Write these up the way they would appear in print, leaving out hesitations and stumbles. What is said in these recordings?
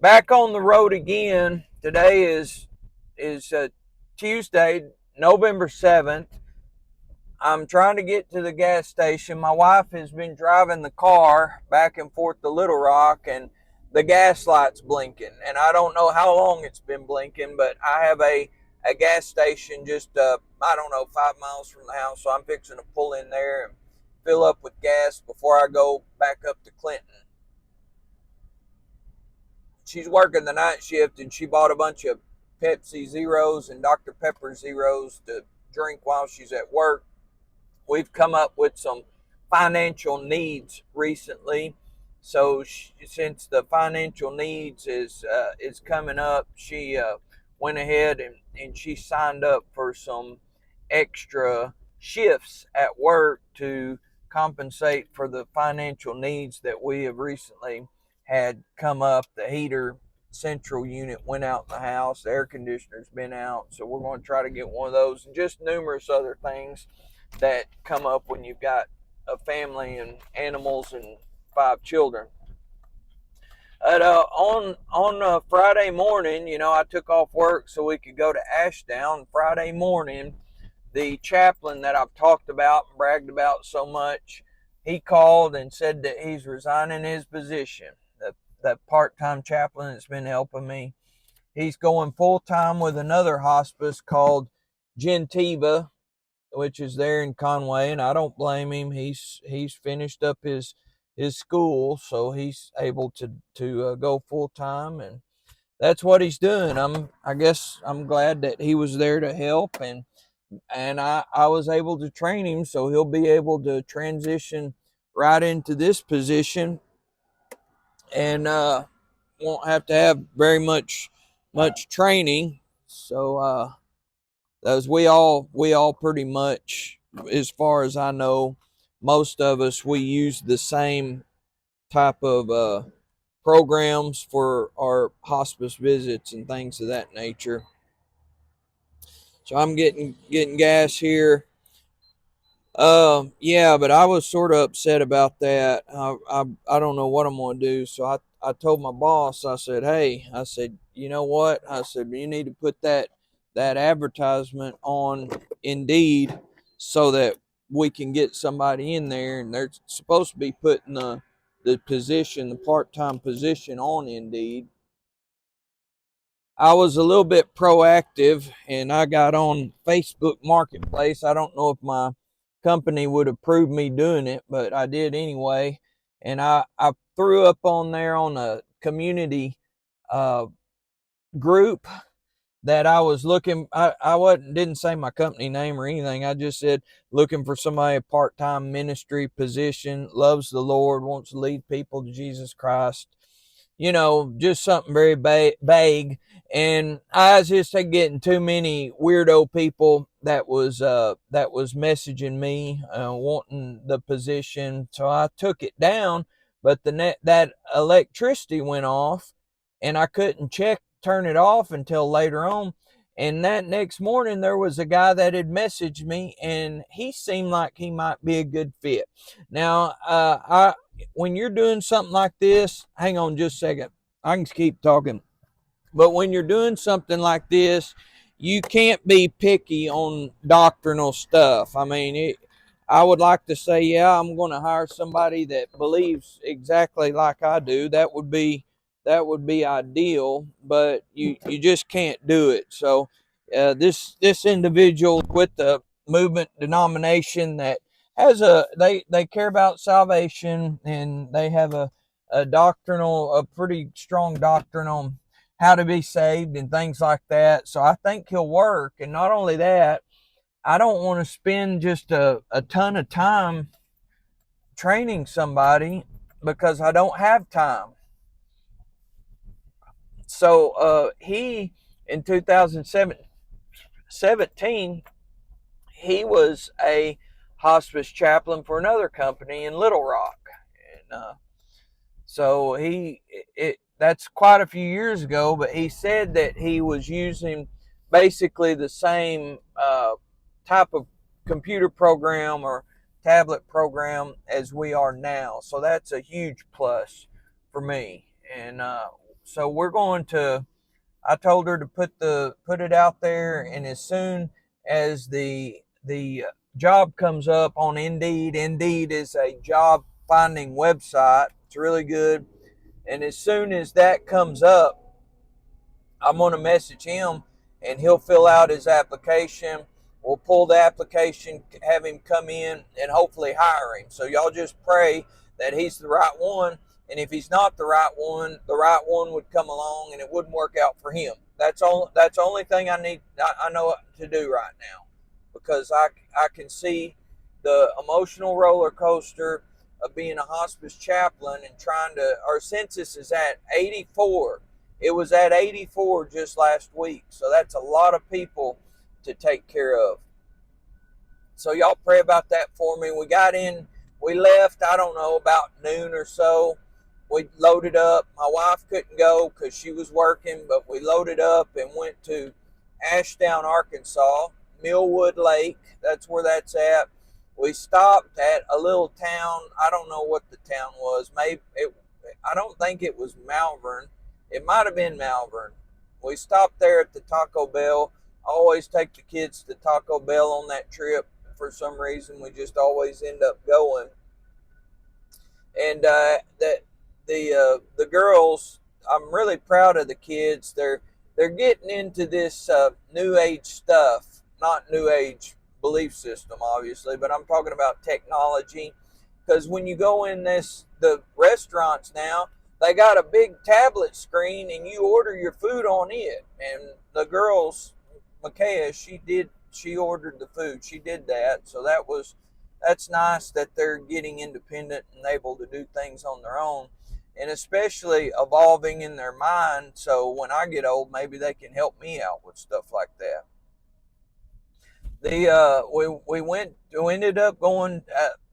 Back on the road again. Today is Tuesday, November 7th. I'm trying to get to the gas station. My wife has been driving the car back and forth to Little Rock, and the gas light's blinking. And I don't know how long it's been blinking, but I have a gas station just, I don't know, 5 miles from the house. So I'm fixing to pull in there and fill up with gas before I go back up to Clinton. She's working the night shift, and she bought a bunch of Pepsi Zeros and Dr. Pepper Zeros to drink while she's at work. We've come up with some financial needs recently. So since the financial needs is coming up, she went ahead and she signed up for some extra shifts at work to compensate for the financial needs that we have recently had come up. The heater central unit went out in the house, the air conditioner's been out, so we're going to try to get one of those, and just numerous other things that come up when you've got a family and animals and 5 children. On Friday morning, I took off work so we could go to Ashdown. Friday morning, the chaplain that I've talked about and bragged about so much, he called and said that he's resigning his position. That part-time chaplain that's been helping me, he's going full-time with another hospice called Gentiva, which is there in Conway, and I don't blame him. He's finished up his school, so he's able to go full time, and that's what he's doing. I guess I'm glad that he was there to help, and I was able to train him, so he'll be able to transition right into this position, and won't have to have very much training. So as we all pretty much, as far as I know, most of us, we use the same type of programs for our hospice visits and things of that nature. So I'm getting gas here. Yeah, but I was sort of upset about that. I don't know what I'm gonna do. So I told my boss. I said, hey, I said, you know what? I said, you need to put that advertisement on Indeed so that we can get somebody in there. And they're supposed to be putting the part time position on Indeed. I was a little bit proactive, and I got on Facebook Marketplace. I don't know if my company would approve me doing it, but I did anyway. And I threw up on there on a community uh, group that I was looking. I wasn't didn't say my company name or anything. I just said looking for somebody, a part-time ministry position, loves the Lord, wants to lead people to Jesus Christ. Just something very vague. And I was just getting too many weirdo people that was messaging me wanting the position, so I took it down. But that electricity went off, and I couldn't turn it off until later on. And that next morning, there was a guy that had messaged me, and he seemed like he might be a good fit. Now, when you're doing something like this, hang on just a second. I can keep talking. But when you're doing something like this, you can't be picky on doctrinal stuff. I mean, I would like to say, yeah, I'm going to hire somebody that believes exactly like I do. That would be ideal, but you just can't do it. So this individual with the movement denomination that has they care about salvation, and they have a pretty strong doctrine on how to be saved and things like that. So I think he'll work. And not only that, I don't want to spend just a ton of time training somebody because I don't have time. So he, in 2017, he was a hospice chaplain for another company in Little Rock. And so that's quite a few years ago, but he said that he was using basically the same type of computer program or tablet program as we are now. So that's a huge plus for me. And So we're going to, I told her to put it out there, and as soon as the job comes up on Indeed, Indeed is a job finding website. It's really good. And as soon as that comes up, I'm going to message him, and he'll fill out his application. We'll pull the application, have him come in, and hopefully hire him. So y'all just pray that he's the right one. And if he's not the right one would come along, and it wouldn't work out for him. That's all. That's the only thing I know to do right now, because I can see the emotional roller coaster of being a hospice chaplain and trying to. Our census is at 84. It was at 84 just last week. So that's a lot of people to take care of. So y'all pray about that for me. We left, I don't know, about noon or so. We loaded up. My wife couldn't go because she was working, but we loaded up and went to Ashdown, Arkansas, Millwood Lake. That's where that's at. We stopped at a little town. I don't know what the town was. I don't think it was Malvern. It might have been Malvern. We stopped there at the Taco Bell. I always take the kids to Taco Bell on that trip. For some reason, we just always end up going. And the girls, I'm really proud of the kids. They're getting into this new age stuff, not new age belief system, obviously, but I'm talking about technology. Because when you go in the restaurants now, they got a big tablet screen, and you order your food on it. And the girls, Micaiah, she ordered the food. She did that. So that's nice that they're getting independent and able to do things on their own, and especially evolving in their mind. So when I get old, maybe they can help me out with stuff like that. We ended up going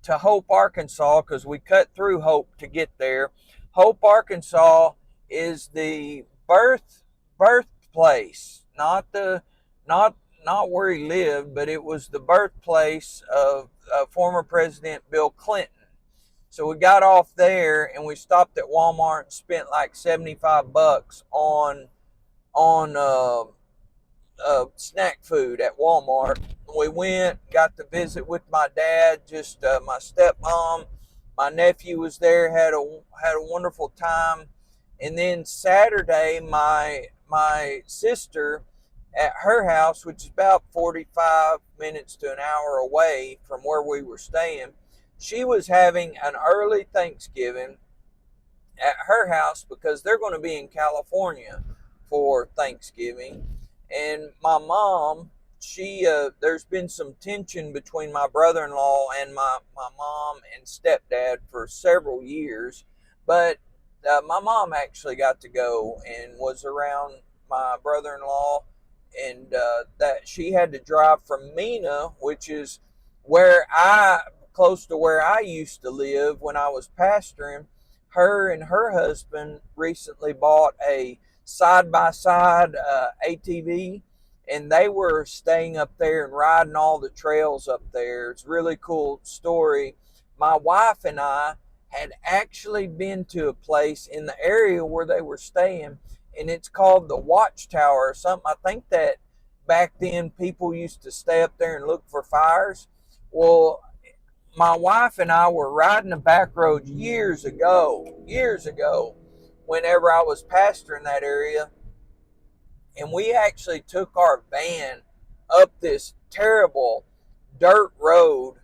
to Hope, Arkansas, because we cut through Hope to get there. Hope, Arkansas is the birthplace, not where he lived, but it was the birthplace of former President Bill Clinton. So we got off there and we stopped at Walmart and spent like $75 on snack food at Walmart. We went, got to visit with my dad, just my stepmom. My nephew was there, had a wonderful time. And then Saturday, my sister, at her house, which is about 45 minutes to an hour away from where we were staying, she was having an early Thanksgiving at her house because they're going to be in California for Thanksgiving. And my mom, there's been some tension between my brother-in-law and my mom and stepdad for several years, but my mom actually got to go and was around my brother-in-law, and that she had to drive from Mena, which is close to where I used to live when I was pastoring. Her and her husband recently bought a side-by-side ATV, and they were staying up there and riding all the trails up there. It's a really cool story. My wife and I had actually been to a place in the area where they were staying, and it's called the Watchtower or something. I think that back then people used to stay up there and look for fires. Well, my wife and I were riding the back roads years ago, whenever I was pastoring that area, and we actually took our van up this terrible dirt road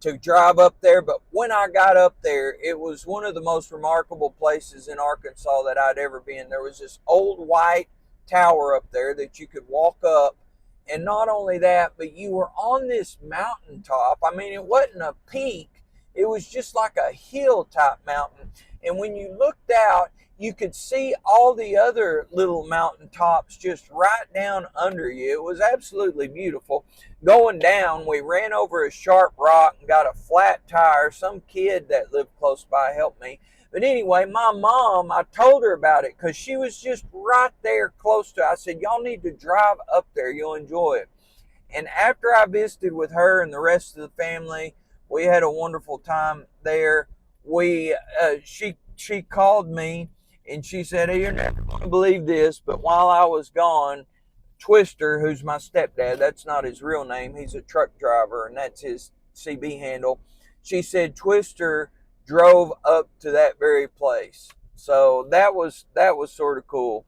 to drive up there. But when I got up there, it was one of the most remarkable places in Arkansas that I'd ever been. There was this old white tower up there that you could walk up. And not only that, but you were on this mountaintop. I mean, it wasn't a peak. It was just like a hill type mountain. And when you looked out, you could see all the other little mountaintops just right down under you. It was absolutely beautiful. Going down, we ran over a sharp rock and got a flat tire. Some kid that lived close by helped me. But anyway, my mom, I told her about it because she was just right there close to it. I said, y'all need to drive up there. You'll enjoy it. And after I visited with her and the rest of the family, we had a wonderful time there. She called me, And she said, hey, you're never going to believe this, but while I was gone, Twister, who's my stepdad, that's not his real name, he's a truck driver, and that's his CB handle. She said Twister drove up to that very place. So that was sort of cool.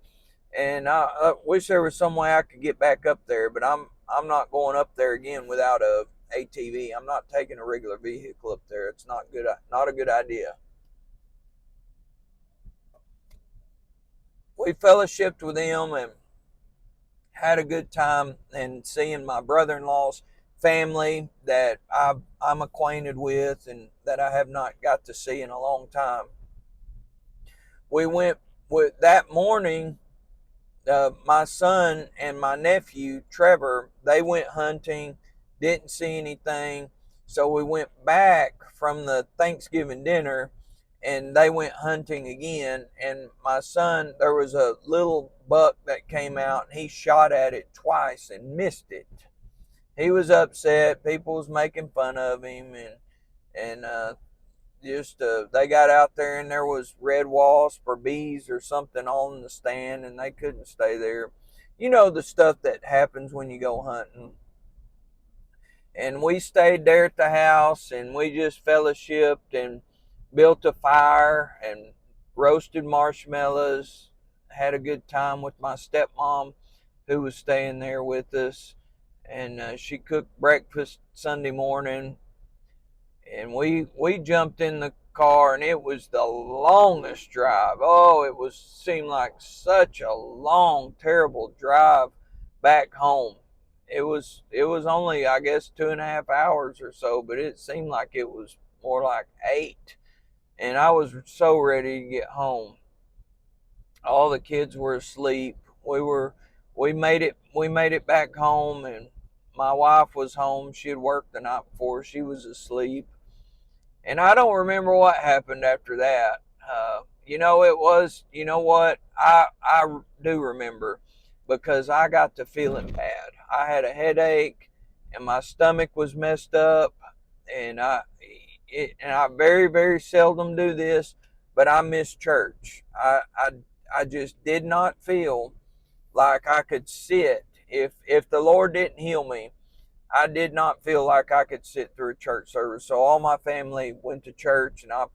And I wish there was some way I could get back up there, but I'm not going up there again without a ATV. I'm not taking a regular vehicle up there. It's not a good idea. We fellowshipped with them and had a good time, and seeing my brother-in-law's family that I'm acquainted with and that I have not got to see in a long time. We went with that morning. My son and my nephew Trevor, they went hunting, didn't see anything, so we went back from the Thanksgiving dinner and they went hunting again. And my son, there was a little buck that came out and he shot at it twice and missed it. He was upset. People was making fun of him, and just they got out there and there was red wasp or bees or something on the stand and they couldn't stay there. You know, the stuff that happens when you go hunting. And we stayed there at the house and we just fellowshipped and built a fire and roasted marshmallows, had a good time with my stepmom who was staying there with us. And she cooked breakfast Sunday morning, and we jumped in the car, and it was the longest drive. Oh, seemed like such a long, terrible drive back home. It was only, I guess, 2.5 hours or so, but it seemed like it was more like 8. And I was so ready to get home. All the kids were asleep. We made it back home, and my wife was home. She had worked the night before. She was asleep. And I don't remember what happened after that. You know what? I do remember, because I got to feeling bad. I had a headache and my stomach was messed up, and I very, very seldom do this, but I missed church. I just did not feel like I could sit. If the Lord didn't heal me, I did not feel like I could sit through a church service. So all my family went to church, and I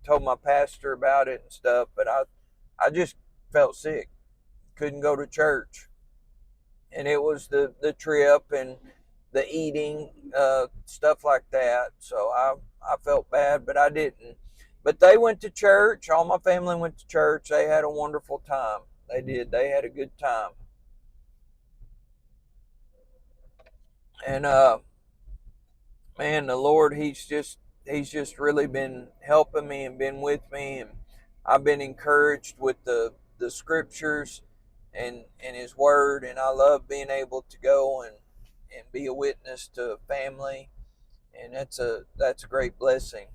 told my pastor about it and stuff, but I just felt sick, couldn't go to church. And it was the trip and the eating, stuff like that. So I felt bad, but I didn't. But they went to church. All my family went to church. They had a wonderful time. They did. They had a good time. And man, the Lord, he's just really been helping me and been with me, and I've been encouraged with the scriptures and his word, and I love being able to go and be a witness to a family, and that's a great blessing.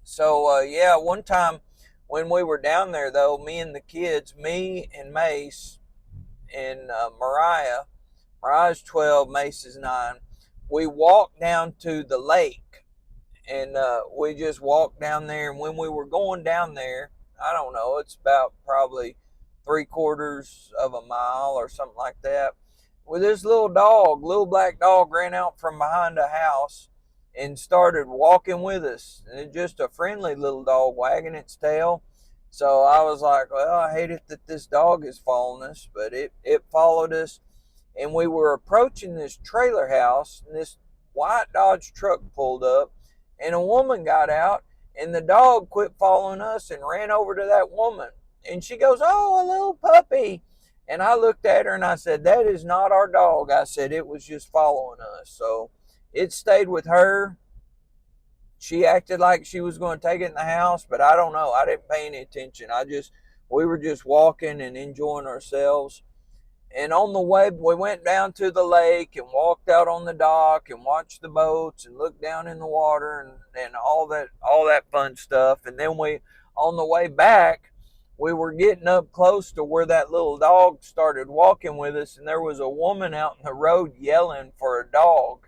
So yeah, one time when we were down there, though, me and the kids, me and Mace and Mariah's 12, Mace is 9, we walked down to the lake, and we just walked down there. And when we were going down there, I don't know, it's about probably 3/4 of a mile or something like that. Well, this little black dog, ran out from behind a house and started walking with us. And it's just a friendly little dog wagging its tail. So I was like, well, I hate it that this dog is following us, but it followed us. And we were approaching this trailer house, and this white Dodge truck pulled up, and a woman got out, and the dog quit following us and ran over to that woman. And she goes, oh, a little puppy. And I looked at her and I said, that is not our dog. I said, it was just following us. So it stayed with her. She acted like she was going to take it in the house, but I don't know. I didn't pay any attention. We were just walking and enjoying ourselves. And on the way, we went down to the lake and walked out on the dock and watched the boats and looked down in the water and all that fun stuff. And then on the way back, we were getting up close to where that little dog started walking with us, and there was a woman out in the road yelling for a dog.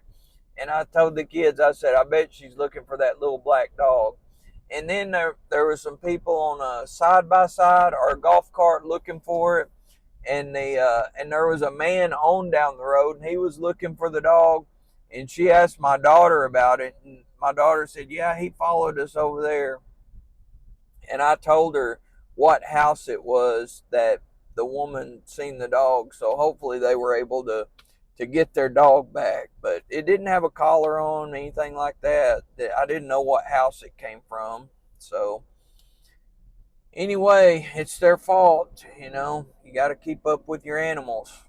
And I told the kids, I said, I bet she's looking for that little black dog. And then there were some people on a side by side or a golf cart looking for it, and there was a man on down the road, and he was looking for the dog. And she asked my daughter about it, and my daughter said, "Yeah, he followed us over there." And I told her what house it was that the woman seen the dog, so hopefully they were able to get their dog back. But it didn't have a collar on, anything like that. I didn't know what house it came from. So anyway, it's their fault, you know. You got to keep up with your animals.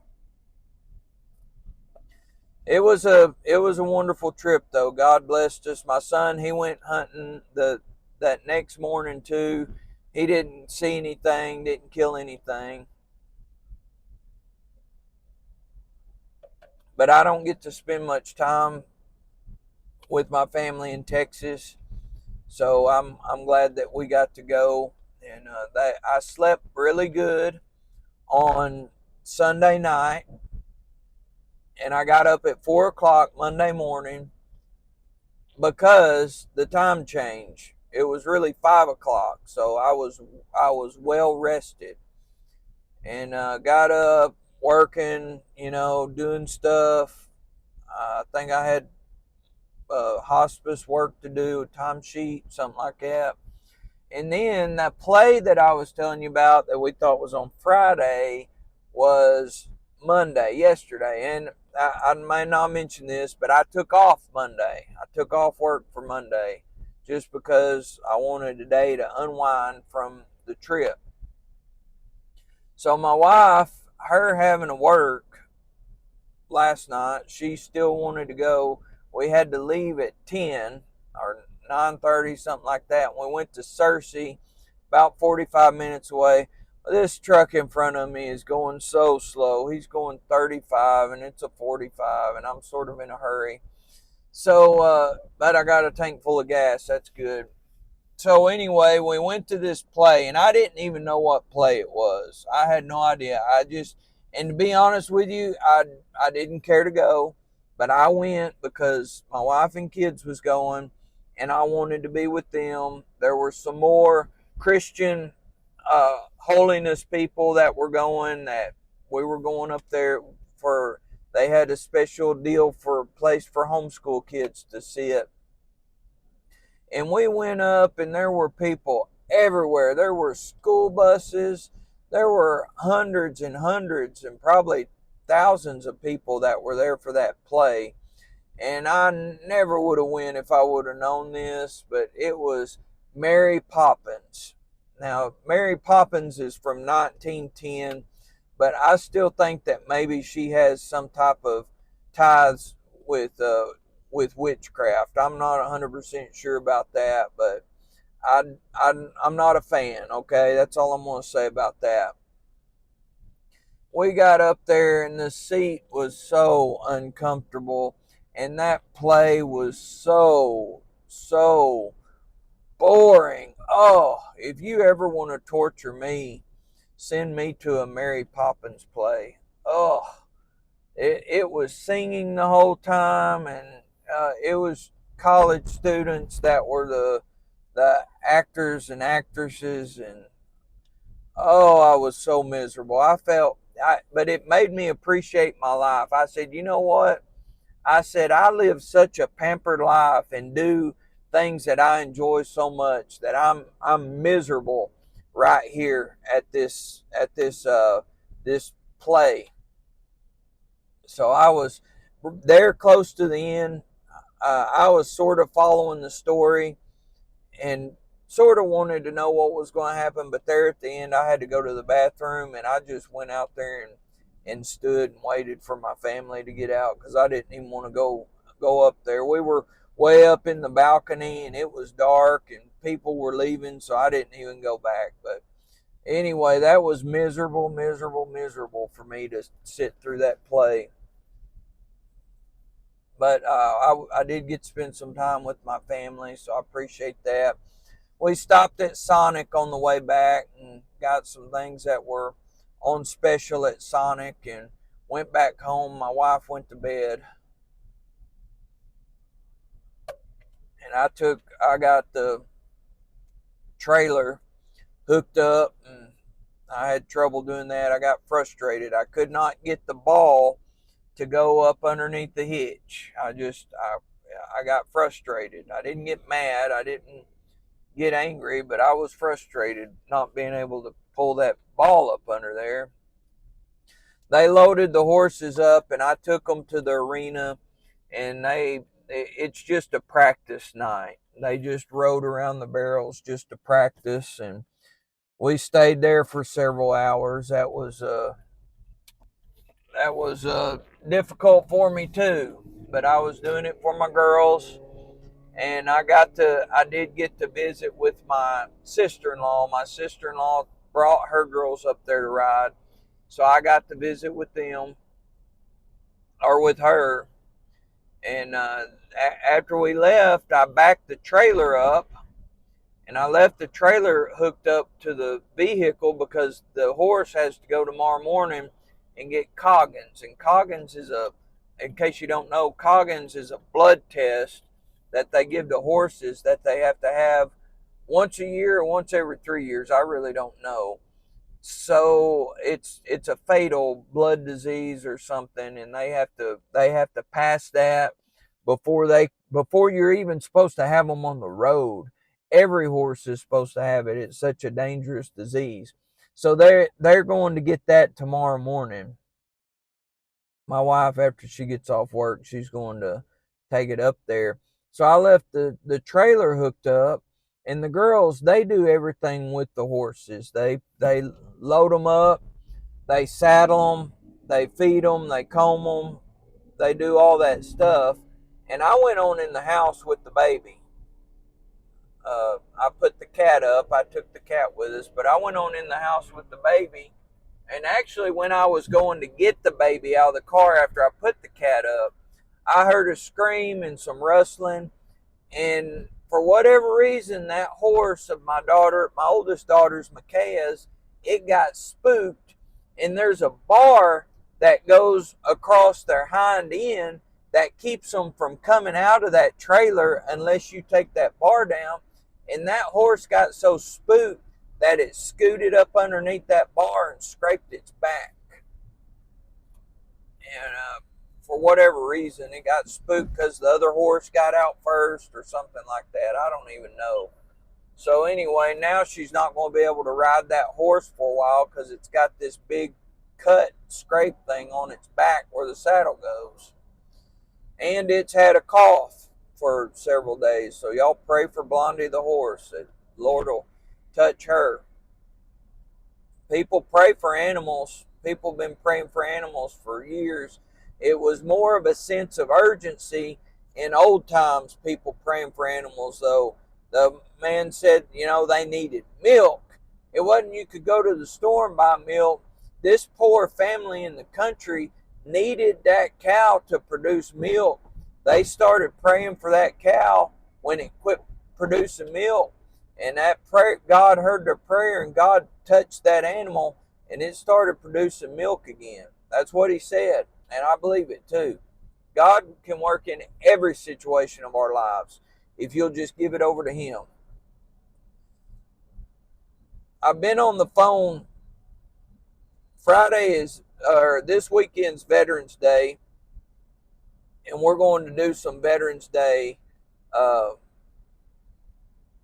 It was a wonderful trip though. God blessed us. My son, he went hunting that next morning too. He didn't see anything, didn't kill anything. But I don't get to spend much time with my family in Texas, so I'm glad that we got to go. And that I slept really good on Sunday night, and I got up at 4 o'clock Monday morning because the time change. It was really 5 o'clock, so I was well rested, and got up working, doing stuff. I think I had hospice work to do, a timesheet, something like that. And then that play that I was telling you about that we thought was on Friday was Monday, yesterday. And I may not mention this, but I took off Monday. I took off work for Monday just because I wanted a day to unwind from the trip. So my wife, her having to work last night, she still wanted to go. We had to leave at 10 or 9:30, something like that. We went to Searcy, about 45 minutes away. This truck in front of me is going so slow. He's going 35 and it's a 45, and I'm sort of in a hurry. So, but I got a tank full of gas. That's good. So anyway, we went to this play, and I didn't even know what play it was. I had no idea. And to be honest with you, I didn't care to go, but I went because my wife and kids was going, and I wanted to be with them. There were some more Christian holiness people that were going. That we were going up there for. They had a special deal for a place for homeschool kids to sit. And we went up, and there were people everywhere. There were school buses. There were hundreds and hundreds and probably thousands of people that were there for that play. And I never would have went if I would have known this, but it was Mary Poppins. Now, Mary Poppins is from 1910, but I still think that maybe she has some type of ties with witchcraft. I'm not 100% sure about that, but I'm not a fan, okay? That's all I'm going to say about that. We got up there, and the seat was so uncomfortable, and that play was so boring. Oh, if you ever want to torture me, send me to a Mary Poppins play. Oh, it was singing the whole time, and it was college students that were the actors and actresses, and oh, I was so miserable. But it made me appreciate my life. I said, you know what? I said, I live such a pampered life and do things that I enjoy so much that I'm miserable right here at this play. So I was there close to the end. I was sort of following the story and sort of wanted to know what was going to happen, but there at the end I had to go to the bathroom, and I just went out there and stood and waited for my family to get out because I didn't even want to go up there. We were way up in the balcony, and it was dark, and people were leaving, so I didn't even go back. But anyway, that was miserable, miserable, miserable for me to sit through that play. But I did get to spend some time with my family, so I appreciate that. We stopped at Sonic on the way back and got some things that were on special at Sonic, and went back home. My wife went to bed, and I got the trailer hooked up, and I had trouble doing that. I got frustrated. I could not get the ball to go up underneath the hitch. I got frustrated. I didn't get mad. I didn't get angry, but I was frustrated not being able to pull that ball up under there. They loaded the horses up, and I took them to the arena, and it's just a practice night. They just rode around the barrels just to practice, and we stayed there for several hours. That was difficult for me too, but I was doing it for my girls, and I did get to visit with my sister-in-law. My sister-in-law brought her girls up there to ride, so I got to visit with them, or with her. And after we left, I backed the trailer up, and I left the trailer hooked up to the vehicle because the horse has to go tomorrow morning and get Coggins. And Coggins is in case you don't know, Coggins is a blood test that they give to horses that they have to have once a year or once every 3 years. I really don't know. So it's a fatal blood disease or something, and they have to pass that before you're even supposed to have them on the road. Every horse is supposed to have it. It's such a dangerous disease. So they're going to get that tomorrow morning. My wife, after she gets off work, she's going to take it up there. So I left the trailer hooked up, and the girls, they do everything with the horses. They load them up, they saddle them, they feed them, they comb them, they do all that stuff. And I went on in the house with the baby. I put the cat up. I took the cat with us, but I went on in the house with the baby. And actually, when I was going to get the baby out of the car after I put the cat up, I heard a scream and some rustling. And for whatever reason, that horse of my oldest daughter's, Micaiah's, it got spooked. And there's a bar that goes across their hind end that keeps them from coming out of that trailer unless you take that bar down. And that horse got so spooked that it scooted up underneath that bar and scraped its back. And for whatever reason, it got spooked because the other horse got out first or something like that. I don't even know. So anyway, now she's not going to be able to ride that horse for a while because it's got this big cut, scrape thing on its back where the saddle goes. And it's had a cough for several days. So y'all pray for Blondie the horse, that Lord will touch her. People pray for animals. People have been praying for animals for years. It was more of a sense of urgency in old times, people praying for animals, though. The man said, they needed milk. It wasn't you could go to the store and buy milk. This poor family in the country needed that cow to produce milk. They started praying for that cow when it quit producing milk. And that prayer, God heard their prayer, and God touched that animal, and it started producing milk again. That's what he said, and I believe it too. God can work in every situation of our lives if you'll just give it over to him. I've been on the phone. This weekend's Veterans Day, and we're going to do some Veterans Day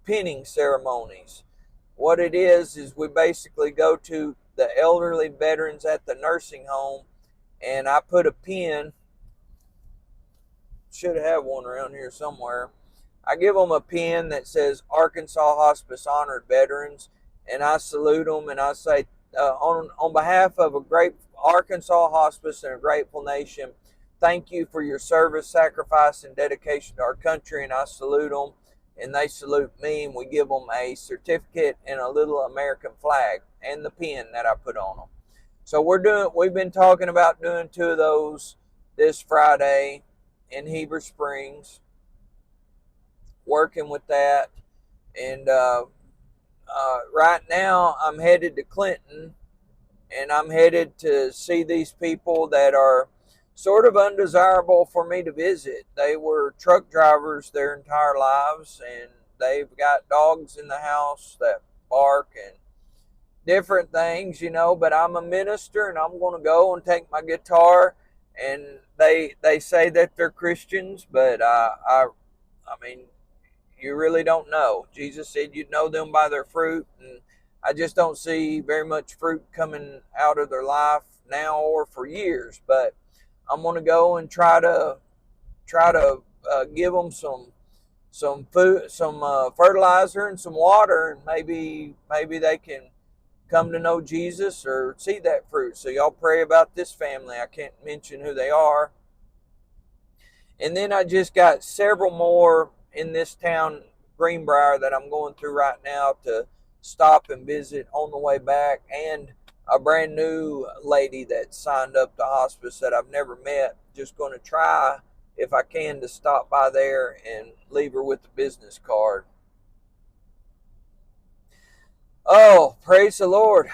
pinning ceremonies. What it is we basically go to the elderly veterans at the nursing home, and I put a pin, should have one around here somewhere. I give them a pin that says Arkansas Hospice Honored Veterans, and I salute them, and I say, on behalf of a great Arkansas Hospice and a grateful nation, thank you for your service, sacrifice, and dedication to our country, and I salute them. And they salute me, and we give them a certificate and a little American flag and the pin that I put on them. So we've been talking about doing 2 of those this Friday in Heber Springs, working with that. And right now I'm headed to Clinton, and I'm headed to see these people that are sort of undesirable for me to visit. They were truck drivers their entire lives, and they've got dogs in the house that bark and different things, but I'm a minister and I'm going to go and take my guitar, and they say that they're Christians, but I mean, you really don't know. Jesus said you'd know them by their fruit, and I just don't see very much fruit coming out of their life now or for years. But I'm going to go and try to give them some food, some fertilizer, and some water, and maybe they can come to know Jesus or see that fruit. So y'all pray about this family. I can't mention who they are. And then I just got several more in this town, Greenbrier, that I'm going through right now to stop and visit on the way back, and a brand new lady that signed up to hospice that I've never met. Just going to try, if I can, to stop by there and leave her with a business card. Oh, praise the Lord.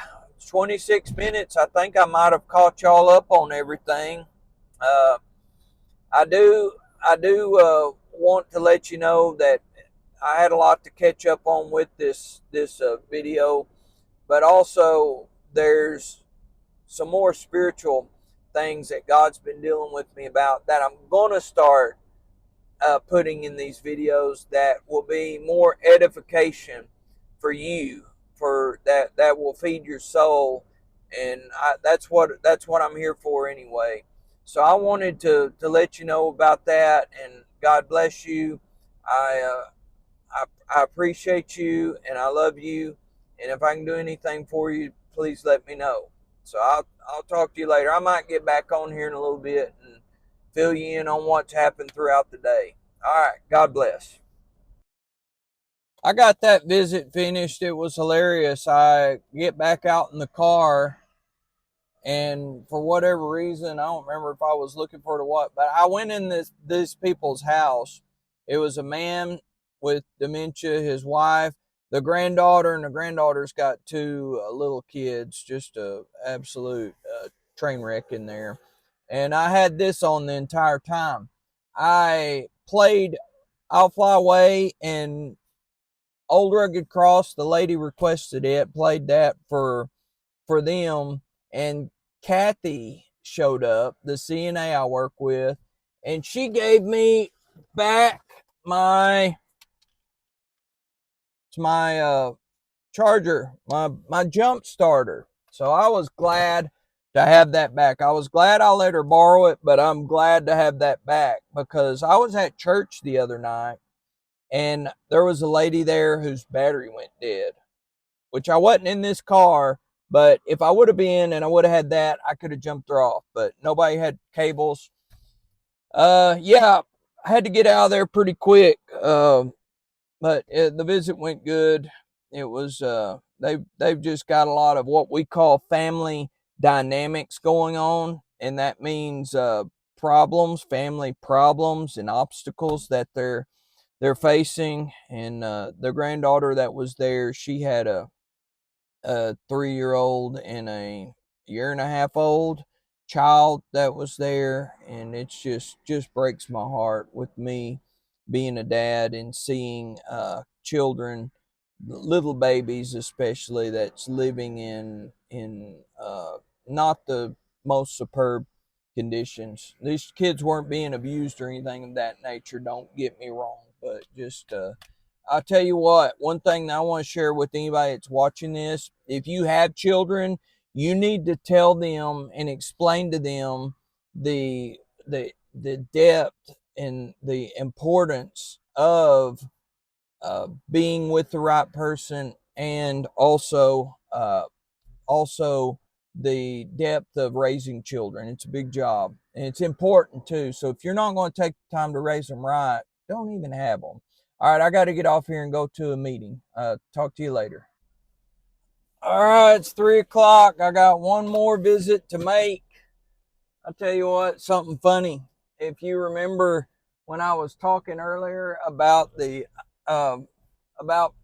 26 minutes. I think I might have caught y'all up on everything. Uh, I do want to let you know that I had a lot to catch up on with this video, but also there's some more spiritual things that God's been dealing with me about that I'm going to start putting in these videos that will be more edification for you, for that will feed your soul, and that's what I'm here for anyway. So I wanted to let you know about that, and God bless you. I I appreciate you, and I love you, and if I can do anything for you, please let me know. So I'll talk to you later. I might get back on here in a little bit and fill you in on what's happened throughout the day. All right, God bless. I got that visit finished. It was hilarious. I get back out in the car, and for whatever reason, I don't remember if I was looking for it or what, but I went in this people's house. It was a man with dementia, his wife, the granddaughter, and the granddaughter's got two little kids, just a absolute train wreck in there. And I had this on the entire time. I played I'll Fly Away and Old Rugged Cross. The lady requested it, played that for them, and Kathy showed up, the CNA I work with, and she gave me back my charger, my jump starter. So I was glad to have that back. I was glad I let her borrow it, but I'm glad to have that back because I was at church the other night and there was a lady there whose battery went dead, which I wasn't in this car, but if I would have been and I would have had that, I could have jumped her off, but nobody had cables. Yeah, I had to get out of there pretty quick. But the visit went good. It was they've just got a lot of what we call family dynamics going on, and that means family problems, and obstacles that they're facing. And the granddaughter that was there, she had a 3-year-old and a year and a half old child that was there, and it's just breaks my heart with me being a dad and seeing children, little babies especially, that's living in not the most superb conditions. These kids weren't being abused or anything of that nature, don't get me wrong, but just I'll tell you what, one thing that I want to share with anybody that's watching this, if you have children, you need to tell them and explain to them the the depth and the importance of being with the right person, and also the depth of raising children. It's a big job and it's important too. So if you're not going to take the time to raise them right, don't even have them. All right, I got to get off here and go to a meeting. Talk to you later. All right, it's 3 o'clock. I got one more visit to make. I'll tell you what, something funny. If you remember when I was talking earlier about about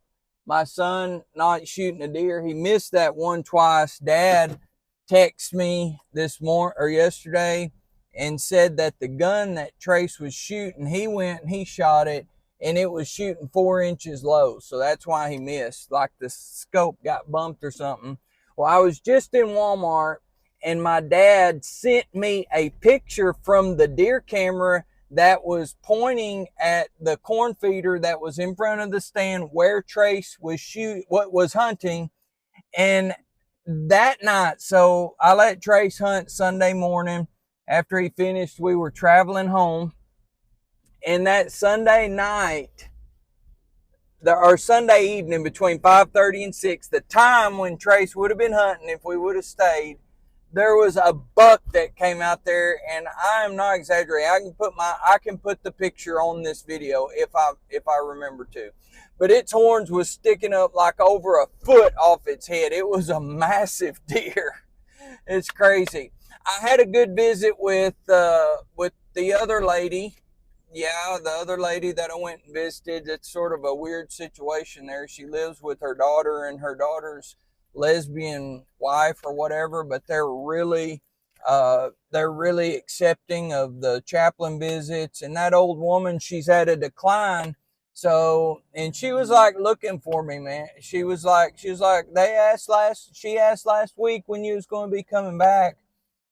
my son not shooting a deer, he missed that one twice. Dad texted me this morning or yesterday and said that the gun that Trace was shooting, he went and he shot it and it was shooting 4 inches low. So that's why he missed. Like the scope got bumped or something. Well, I was just in Walmart, and my dad sent me a picture from the deer camera that was pointing at the corn feeder that was in front of the stand where Trace was hunting. And that night, so I let Trace hunt Sunday morning. After he finished, we were traveling home. And that Sunday night, or Sunday evening between 5:30 and 6, the time when Trace would have been hunting if we would have stayed, there was a buck that came out there, and I am not exaggerating. I can put the picture on this video if I remember to. But its horns was sticking up like over a foot off its head. It was a massive deer. It's crazy. I had a good visit with the other lady. Yeah, the other lady that I went and visited. It's sort of a weird situation there. She lives with her daughter and her daughter's lesbian wife or whatever, but they're really accepting of the chaplain visits. And that old woman, she's at a decline. So, and she was like looking for me, man. She was like, she asked last week when you was going to be coming back.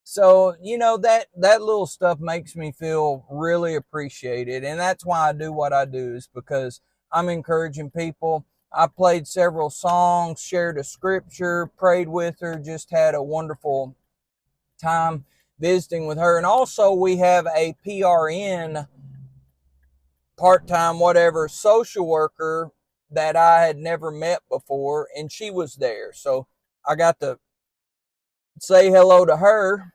So, that little stuff makes me feel really appreciated. And that's why I do what I do, is because I'm encouraging people. I played several songs, shared a scripture, prayed with her, just had a wonderful time visiting with her. And also we have a PRN, part-time, whatever, social worker that I had never met before, and she was there. So I got to say hello to her.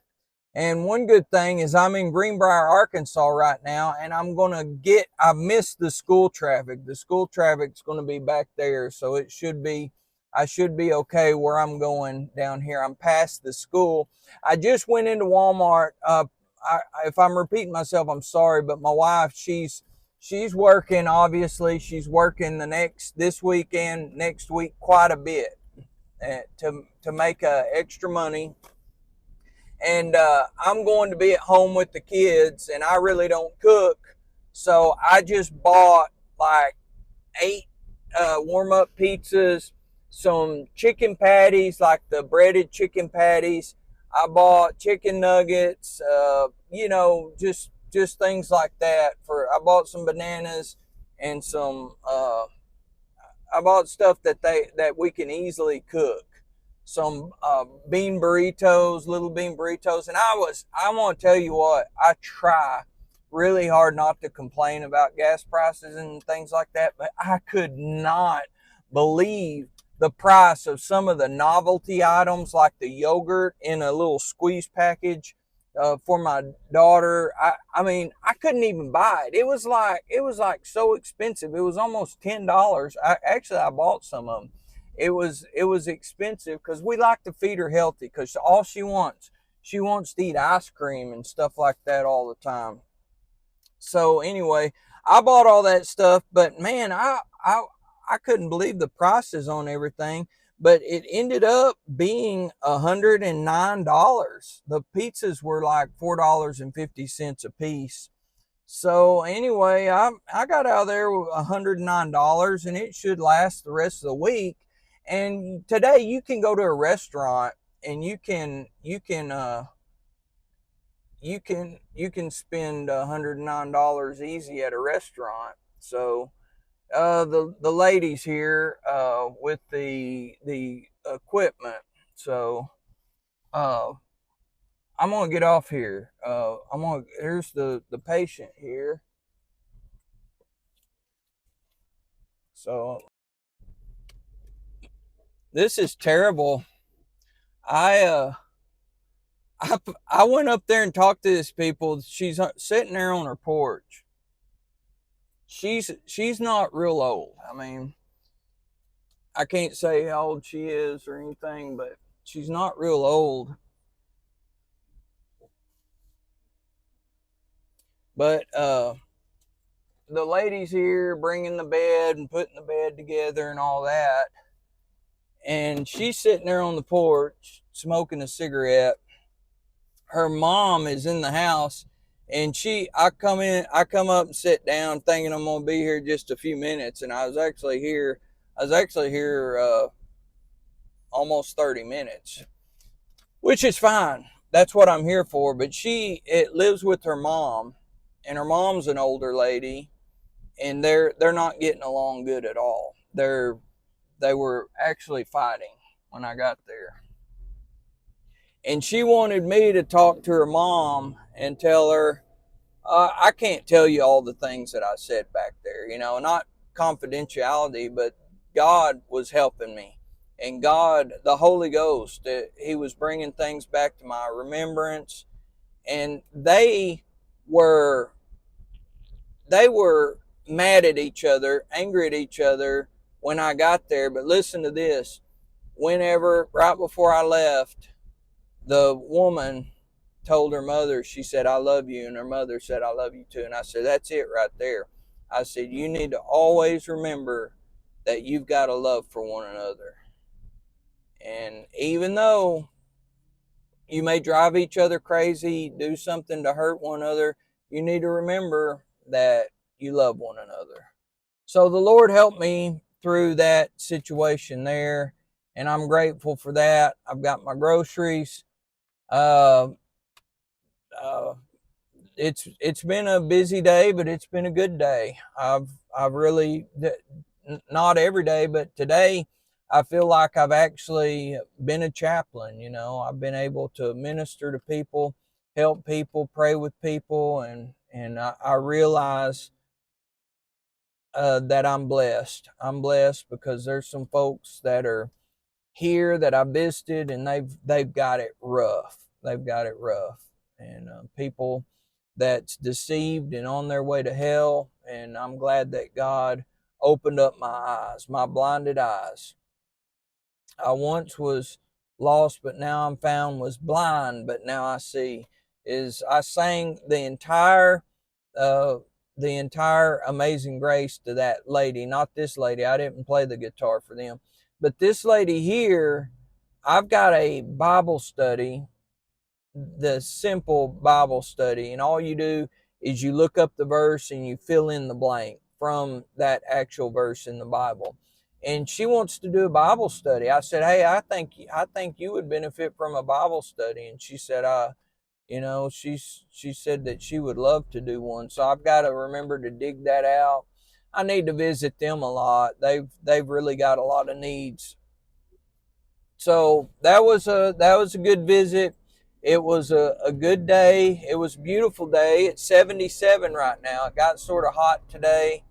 And one good thing is I'm in Greenbrier, Arkansas right now, and I missed the school traffic. The school traffic's going to be back there, so I should be okay where I'm going down here. I'm past the school. I just went into Walmart. If I'm repeating myself, I'm sorry, but my wife, she's working, obviously. She's working this week and next week quite a bit to make extra money. And I'm going to be at home with the kids, and I really don't cook. So I just bought like 8 warm-up pizzas, some chicken patties, like the breaded chicken patties. I bought chicken nuggets, just things like that. I bought some bananas and I bought stuff that we can easily cook. Some little bean burritos. And I want to tell you what, I try really hard not to complain about gas prices and things like that, but I could not believe the price of some of the novelty items, like the yogurt in a little squeeze package for my daughter. I mean, I couldn't even buy it. It was like so expensive. It was almost $10. I bought some of them. It was expensive because we like to feed her healthy, because all she wants to eat ice cream and stuff like that all the time. So anyway, I bought all that stuff, but man, I couldn't believe the prices on everything. But it ended up being $109. The pizzas were like $4.50 a piece. So anyway, I got out of there with $109, and it should last the rest of the week. And today you can go to a restaurant and you can spend $109 easy at a restaurant. So the ladies here with the equipment. So I'm gonna get off here. Here's the patient here. So this is terrible. I I went up there and talked to this people. She's sitting there on her porch. She's not real old. I mean, I can't say how old she is or anything, but she's not real old. But the ladies here bringing the bed and putting the bed together and all that, and she's sitting there on the porch smoking a cigarette. Her mom is in the house, And I come up and sit down thinking I'm going to be here just a few minutes. And I was actually here almost 30 minutes, which is fine. That's what I'm here for. But it lives with her mom, and her mom's an older lady, and they're not getting along good at all. They were actually fighting when I got there. And she wanted me to talk to her mom and tell her, I can't tell you all the things that I said back there, not confidentiality, but God was helping me. And God, the Holy Ghost, He was bringing things back to my remembrance. And were, they were mad at each other, angry at each other when I got there. But listen to this. Right before I left, the woman told her mother, she said, I love you. And her mother said, I love you too. And I said, that's it right there. I said, you need to always remember that you've got a love for one another. And even though you may drive each other crazy, do something to hurt one another, you need to remember that you love one another. So the Lord helped me through that situation there, and I'm grateful for that. I've got my groceries. Uh, uh, it's been a busy day, but it's been a good day. I've really, not every day, but today I feel like I've actually been a chaplain. I've been able to minister to people, help people, pray with people, and I realize that I'm blessed. I'm blessed because there's some folks that are here that I visited, and they've got it rough. They've got it rough, and people that's deceived and on their way to hell. And I'm glad that God opened up my eyes, my blinded eyes. I once was lost, but now I'm found, was blind, but now I see. I sang uh, the entire Amazing Grace to that lady, not this lady. I didn't play the guitar for them, but this lady here. I've got a Bible study, the simple Bible study, and all you do is you look up the verse and you fill in the blank from that actual verse in the Bible. And she wants to do a Bible study. I said, "Hey, I think you would benefit from a Bible study." And she said, she said that she would love to do one. So I've got to remember to dig that out. I need to visit them a lot. They've really got a lot of needs. So that was a good visit. It was a good day. It was a beautiful day. It's 77 right now. It got sort of hot today.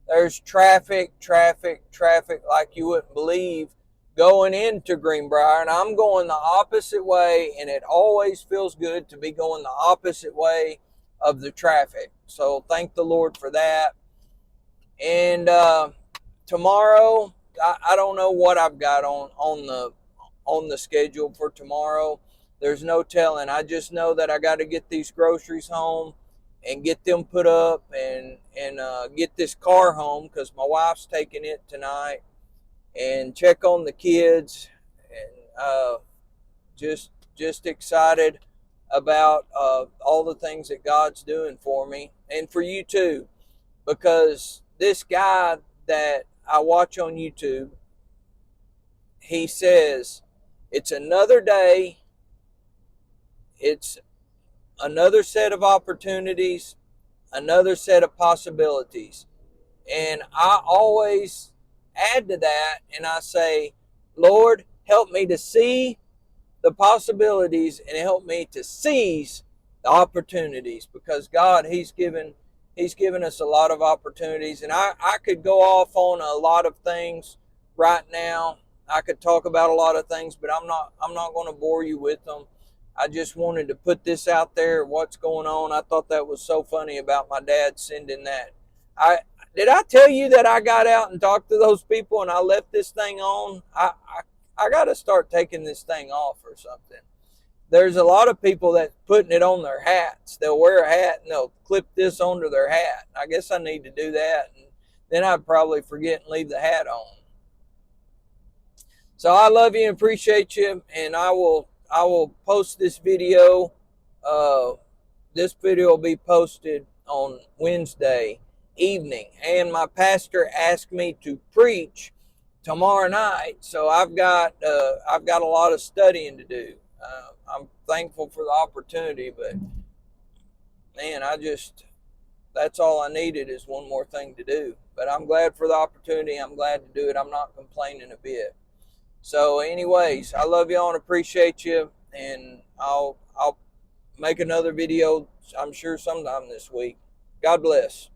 There's traffic like you wouldn't believe going into Greenbrier. And I'm going the opposite way, and it always feels good to be going the opposite way of the traffic. So thank the Lord for that. And tomorrow, I don't know what I've got on the schedule for tomorrow. There's no telling. I just know that I got to get these groceries home and get them put up, and get this car home because my wife's taking it tonight, and check on the kids, and just excited about all the things that God's doing for me and for you too, because this guy that I watch on YouTube, he says it's another day, it's another set of opportunities, another set of possibilities. And I always add to that and I say, Lord, help me to see the possibilities and help me to seize the opportunities, because God, He's given us a lot of opportunities. And I could go off on a lot of things right now. I could talk about a lot of things, but I'm not going to bore you with them. I just wanted to put this out there, what's going on. I thought that was so funny about my dad sending that. Did I tell you that I got out and talked to those people and I left this thing on? I got to start taking this thing off or something. There's a lot of people that putting it on their hats. They'll wear a hat and they'll clip this onto their hat. I guess I need to do that, and then I'd probably forget and leave the hat on. So I love you and appreciate you, and I will post this video this video will be posted on Wednesday evening, and my pastor asked me to preach tomorrow night, so I've got a lot of studying to do. I'm thankful for the opportunity, but man, that's all I needed is one more thing to do. But I'm glad for the opportunity. I'm glad to do it. I'm not complaining a bit. So anyways, I love y'all and appreciate you, and I'll make another video, I'm sure, sometime this week. God bless.